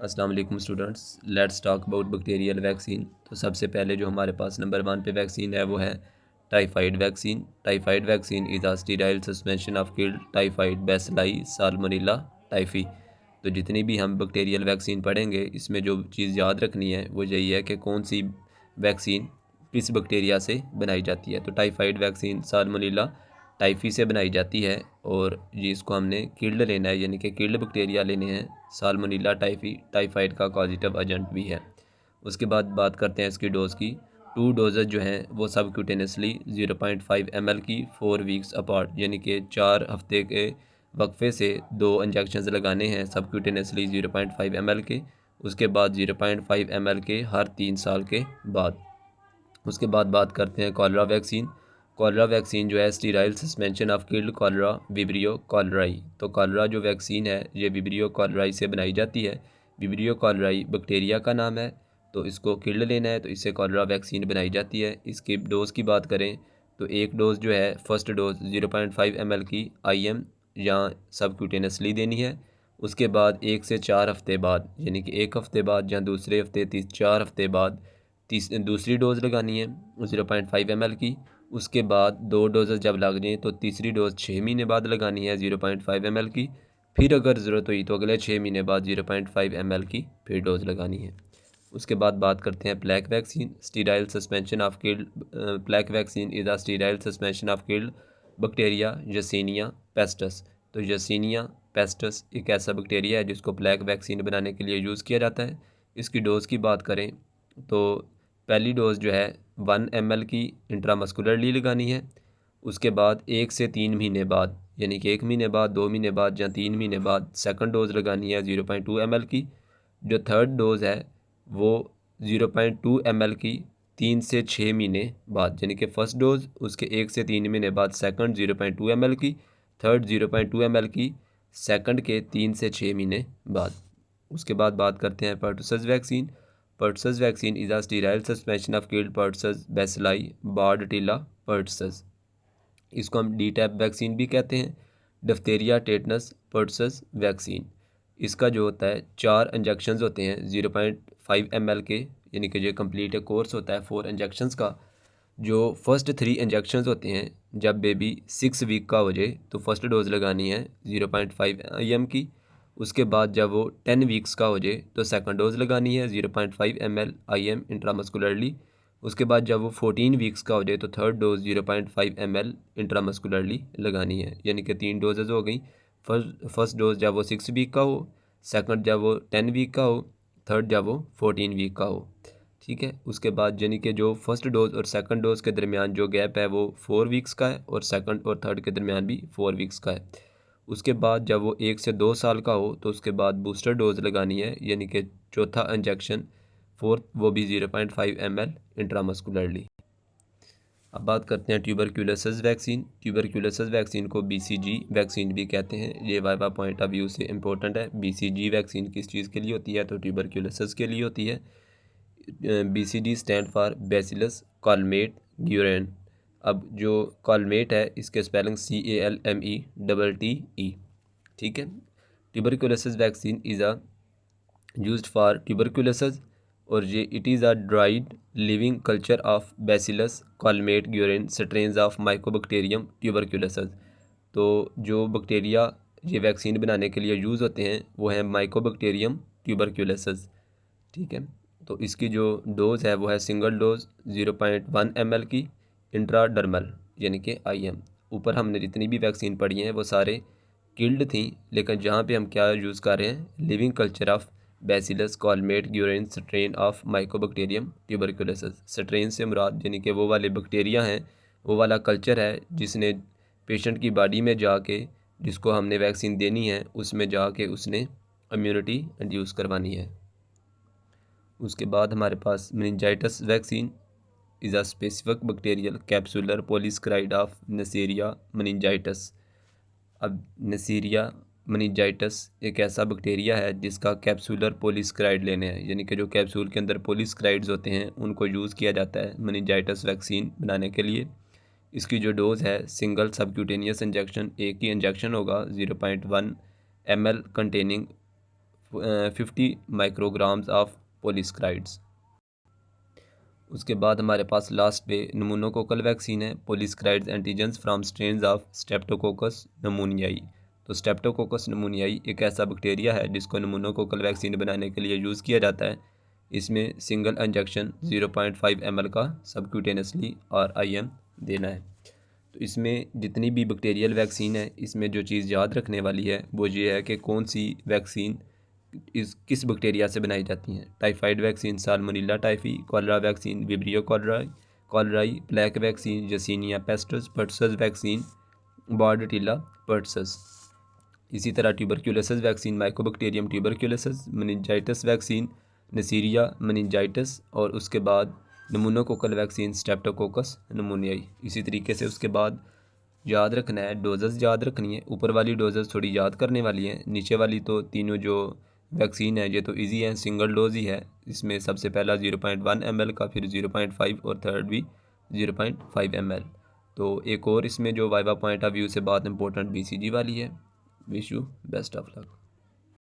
अस्सलाम वालेकुम students, let's talk about bacterial vaccine. तो सबसे पहले जो हमारे पास नंबर 1 पे वैक्सीन है वो है typhoid vaccine. Typhoid vaccine is a sterile suspension of killed typhoid bacilli salmonella typhi. तो जितनी भी हम बैक्टीरियल वैक्सीन पढ़ेंगे इसमें जो चीज़ याद रखनी है वो यही है कि कौन सी वैक्सीन किस बैक्टीरिया से बनाई जाती है। तो टाइफाइड वैक्सीन साल्मोनेला टाइफी से बनाई जाती है और ये इसको हमने किल्ड लेना है, यानी कि किल्ड बैक्टीरिया लेने हैं। साल्मोनेला टाइफी टाइफाइड का कॉजिटिव एजेंट भी है। उसके बाद बात करते हैं इसकी डोज़ की। 2 डोजेज जो हैं वो सब क्यूटेनियसली 0.5 ml की 4 वीक्स अपार्ट, यानी कि 4 हफ्ते के वक्फे से 2 इंजेक्शंस लगाने हैं सब क्यूटेनियसली 0.5 ml के। उसके बाद 0.5 ml के हर 3 साल के बाद। उसके बाद बात करते हैं कॉलरा वैक्सीन। कॉलरा वैक्सीन जो है sterile suspension of killed cholera vibrio cholerae. तो कॉलरा जो वैक्सीन है ये विब्रियो कॉलराई से बनाई जाती है। विब्रियो कॉलराई बैक्टीरिया का नाम है, तो इसको किल्ड लेना है तो इससे कॉलरा वैक्सीन बनाई जाती है। इसकी डोज़ की बात करें तो एक डोज़ जो है फ़र्स्ट डोज़ 0.5 ml की IM या सबक्यूटेनियसली देनी है। उसके बाद 1 से 4 हफ्ते बाद, यानी कि 1 हफ्ते बाद या दूसरे हफ्ते 4 हफ्ते बाद दूसरी डोज़ लगानी है 0.5 ml की। उसके बाद 2 डोज़ जब लग जाएँ तो तीसरी डोज़ 6 महीने बाद लगानी है 0.5 ml की। फिर अगर ज़रूरत हुई तो अगले 6 महीने बाद 0.5 ml की फिर डोज़ लगानी है। उसके बाद बात करते हैं plague vaccine. Sterile suspension of killed plague vaccine is a sterile suspension of killed bacteria Yersinia pestis. तो यसीनिया पेस्टस एक ऐसा बैक्टीरिया है जिसको प्लेक वैक्सीन बनाने के लिए यूज़ किया जाता है। इसकी डोज़ की बात करें तो पहली डोज़ जो है 1 ml की इंट्रामस्कुलरली लगानी है। उसके बाद 1 से 3 महीने बाद, यानी कि 1 महीने बाद, 2 महीने बाद या 3 महीने बाद सेकंड डोज़ लगानी है 0.2 ml की। जो थर्ड डोज़ है वो 0.2 ml की 3 से 6 महीने बाद, यानी कि फ़र्स्ट डोज़ उसके 1 से 3 महीने बाद सेकंड 0.2 ml की, थर्ड 0.2 ml की सेकंड के 3 से 6 महीने बाद। उसके बाद बात करते हैं pertussis vaccine. Pertussis vaccine is a sterile suspension of killed pertussis bacilli Bordetella pertussis. इसको हम डी टैप वैक्सीन भी कहते हैं। डिप्थीरिया टेटनस पर्टुसस वैक्सीन, इसका जो होता है 4 इंजेक्शंस होते हैं 0.5 ml के, यानी कि जो कंप्लीट कोर्स होता है 4 इंजेक्शंस का। जो फर्स्ट 3 इंजेक्शंस होते हैं जब बेबी 6 वीक का हो जाए तो फर्स्ट डोज़ लगानी है 0.5 IM की। उसके बाद जब वो 10 वीक्स का हो जाए तो सेकंड डोज़ लगानी है 0.5 ml IM इंट्रामस्कुलरली। उसके बाद जब वो 14 वीक्स का हो जाए तो थर्ड डोज़ 0.5 ml इंट्रामस्कुलरली लगानी है, यानी कि 3 डोजेज़ हो गई। फर्स्ट डोज़ जब वो 6 वीक का हो, सेकंड जब वो 10 वीक का हो, थर्ड जब वो 14 वीक का हो। ठीक है, उसके बाद यानी कि जो फर्स्ट डोज़ और सेकंड डोज़ के दरमियान जो गैप है वो 4 वीक्स का है और सेकंड और थर्ड के दरमियान भी 4 वीक्स का है। उसके बाद जब वो 1 से 2 साल का हो तो उसके बाद बूस्टर डोज़ लगानी है, यानी कि चौथा इंजेक्शन फोर्थ वो भी 0.5 ml इंट्रामस्कुलरली। अब बात करते हैं ट्यूबरक्यूलोसिस वैक्सीन। ट्यूबरक्यूलोसिस वैक्सीन को BCG वैक्सीन भी कहते हैं। ये वाइवा पॉइंट ऑफ व्यू से इंपॉर्टेंट है। BCG वैक्सीन किस चीज़ के लिए होती है तो ट्यूबरक्यूलोसिस के लिए होती है। BCG stand for bacillus Calmette Guerin. अब जो कॉलमेट है इसके स्पेलिंग CALMETTE। ठीक है। Tuberculosis vaccine is a used for tuberculosis और ये it is a dried living culture of bacillus Calmette Guerin strains of mycobacterium tuberculosis. तो जो बैक्टीरिया ये वैक्सीन बनाने के लिए यूज़ होते हैं वो है माइकोबैक्टीरियम ट्यूबरक्यूलोसिस। ठीक है। तो इसकी जो डोज़ है वो है सिंगल डोज़ 0.1 ml की इंट्राडर्मल, यानी कि IM। ऊपर हमने जितनी भी वैक्सीन पढ़ी हैं वो सारे किल्ड थी, लेकिन जहाँ पे हम क्या यूज़ कर रहे हैं living culture of bacillus Calmette Guerin strain of mycobacterium tuberculosis. Strain से मुराद यानी कि वो वाले बैक्टीरिया हैं, वो वाला कल्चर है जिसने पेशेंट की बॉडी में जाके जिसको हमने वैक्सीन देनी है उसमें जाके उसने इम्यूनिटी इंड्यूस करवानी है। उसके बाद हमारे पास meningitis vaccine is a specific bacterial capsular polysaccharide of Neisseria meningitidis. अब नेसेरिया मेनिंजाइटिस एक ऐसा बैक्टीरिया है जिसका कैप्सुलर पॉलीस्क्राइड लेने हैं, यानी कि जो कैप्सूल के अंदर पॉलीस्क्राइड्स होते हैं उनको यूज़ किया जाता है मेनिंजाइटिस वैक्सीन बनाने के लिए। इसकी जो डोज़ है सिंगल सबक्यूटेनियस इंजेक्शन, एक ही इंजेक्शन होगा 0.1 ml containing 50 micrograms of polysaccharides. उसके बाद हमारे पास लास्ट पे नमूनोकोकल वैक्सीन है, polysaccharides antigens from strains of streptococcus pneumoniae. तो स्ट्रेप्टोकोकस नमूनियाई एक ऐसा बैक्टीरिया है जिसको नमूनोकोकल वैक्सीन बनाने के लिए यूज़ किया जाता है। इसमें सिंगल इंजेक्शन 0.5 ml का सबक्यूटेनियसली और IM देना है। तो इसमें जितनी भी बैक्टीरियल वैक्सीन है, इसमें जो चीज़ याद रखने वाली है वो ये है कि कौन सी वैक्सीन किस बैक्टीरिया से बनाई जाती हैं। Typhoid vaccine salmonella typhi, cholera vaccine vibrio cholerae, plague vaccine Yersinia pestis, pertussis vaccine Bordetella pertussis. इसी तरह tuberculosis vaccine mycobacterium tuberculosis, meningitis vaccine Neisseria meningitidis, और उसके बाद नमूनोकोकल वैक्सीन स्ट्रेप्टोकोकस नमूनियाई। इसी तरीके से उसके बाद याद रखना है, डोजेस याद रखनी है। ऊपर वाली डोजेस थोड़ी याद करने वाली हैं, नीचे वाली तो तीनों जो वैक्सीन है ये तो इजी है, सिंगल डोज ही है। इसमें सबसे पहला 0.1 ml का, फिर 0.5 और थर्ड भी 0.5 ml। तो एक और इसमें जो वाइवा पॉइंट ऑफ व्यू से बात इंपॉर्टेंट BCG वाली है। Wish you best of luck.